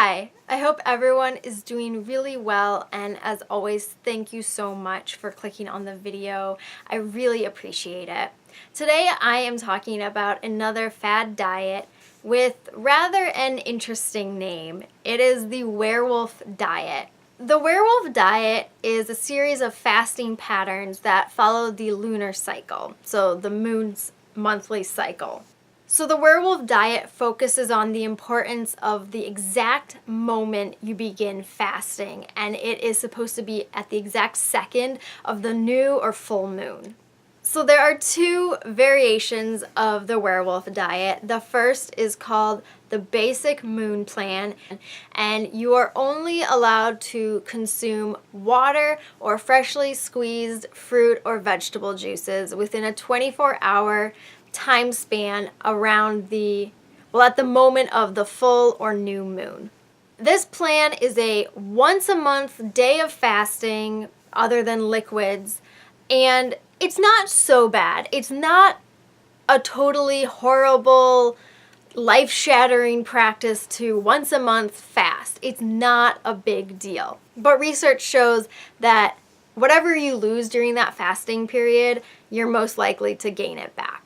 Hi, I hope everyone is doing really well, and as always, thank you so much for clicking on the video. I really appreciate it. Today I am talking about another fad diet with rather an interesting name. It is the werewolf diet. The werewolf diet is a series of fasting patterns that follow the lunar cycle, so the moon's monthly cycle. So the werewolf diet focuses on the importance of the exact moment you begin fasting, and it is supposed to be at the exact second of the new or full moon. So there are two variations of the werewolf diet. The first is called the basic moon plan, and you are only allowed to consume water or freshly squeezed fruit or vegetable juices within a 24-hour time span around at the moment of the full or new moon. This plan is a once a month day of fasting other than liquids, and it's not so bad. It's not a totally horrible, life-shattering practice to once a month fast. It's not a big deal. But research shows that whatever you lose during that fasting period, you're most likely to gain it back.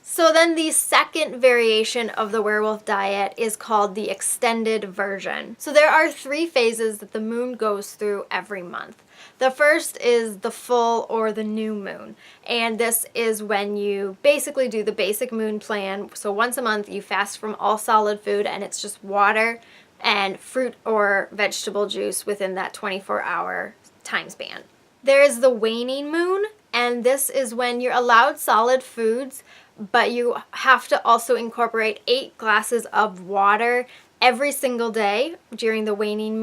So then the second variation of the werewolf diet is called the extended version. So there are 3 phases that the moon goes through every month. The first is the full or the new moon, and this is when you basically do the basic moon plan. So once a month you fast from all solid food, and it's just water and fruit or vegetable juice within that 24-hour time span. There is the waning moon, and this is when you're allowed solid foods, but you have to also incorporate 8 glasses of water every single day during the waning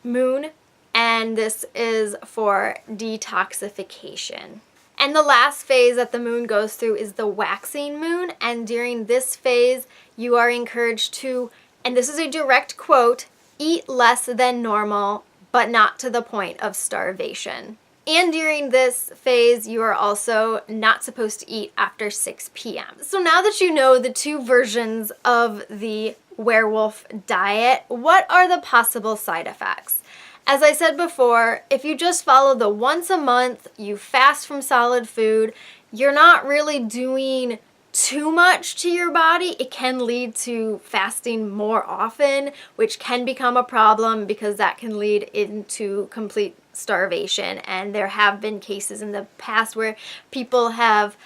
moon, and this is for detoxification. And the last phase that the moon goes through is the waxing moon, and during this phase you are encouraged to, and this is a direct quote, eat less than normal, but not to the point of starvation. And during this phase, you are also not supposed to eat after 6 p.m. So now that you know the 2 versions of the werewolf diet, what are the possible side effects? As I said before, if you just follow the once a month, you fast from solid food, you're not really doing too much to your body. It can lead to fasting more often, which can become a problem because that can lead into complete starvation. And there have been cases in the past where people have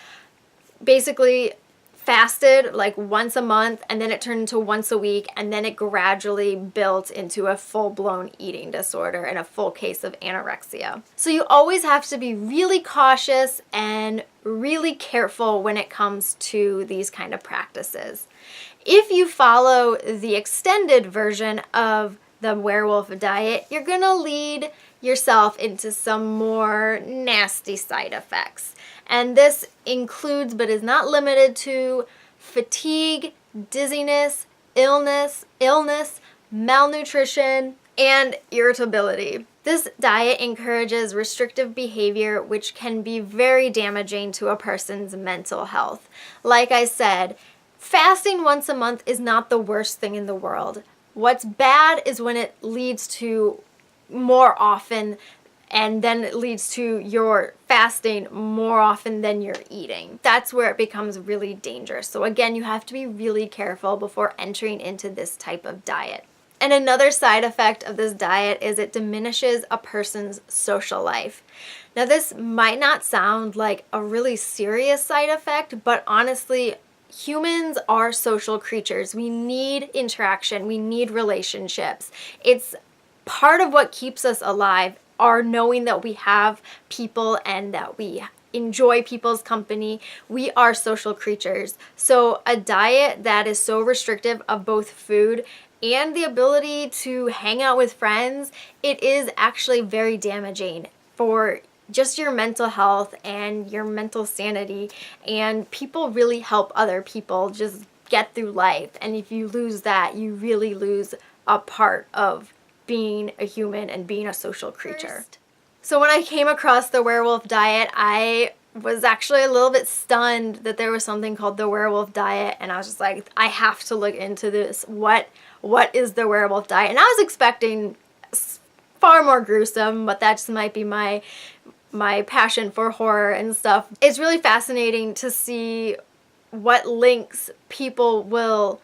basically fasted like once a month, and then it turned into once a week, and then it gradually built into a full-blown eating disorder and a full case of anorexia. So you always have to be really cautious and really careful when it comes to these kind of practices. If you follow the extended version of the werewolf diet, you're gonna lead yourself into some more nasty side effects. And this includes, but is not limited to, fatigue, dizziness, illness, malnutrition, and irritability. This diet encourages restrictive behavior, which can be very damaging to a person's mental health. Like I said, fasting once a month is not the worst thing in the world. What's bad is when it leads to more often, and then it leads to your fasting more often than you're eating. That's where it becomes really dangerous. So again, you have to be really careful before entering into this type of diet. And another side effect of this diet is it diminishes a person's social life. Now, this might not sound like a really serious side effect, but honestly, humans are social creatures. We need interaction. We need relationships. It's part of what keeps us alive, are knowing that we have people and that we enjoy people's company. We are social creatures. So a diet that is so restrictive of both food and the ability to hang out with friends, it is actually very damaging for just your mental health and your mental sanity. And people really help other people just get through life. And if you lose that, you really lose a part of being a human and being a social creature. So when I came across the werewolf diet, I was actually a little bit stunned that there was something called the werewolf diet, and I was just like, I have to look into this. What is the werewolf diet? And I was expecting far more gruesome, but that just might be my passion for horror and stuff. It's really fascinating to see what links people will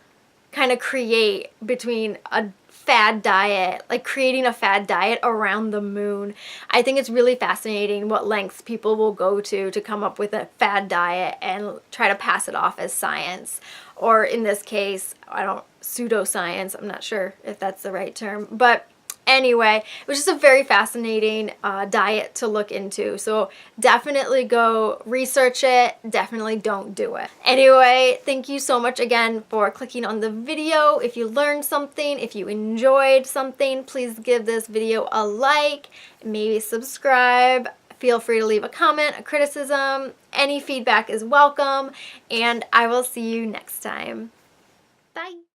kind of create between a fad diet, like creating a fad diet around the moon. I think it's really fascinating what lengths people will go to come up with a fad diet and try to pass it off as science, or in this case, pseudoscience. I'm not sure if that's the right term, but anyway, it was just a very fascinating diet to look into. So definitely go research it. Definitely don't do it. Anyway, thank you so much again for clicking on the video. If you learned something, if you enjoyed something, please give this video a like, maybe subscribe. Feel free to leave a comment, a criticism. Any feedback is welcome, and I will see you next time. Bye.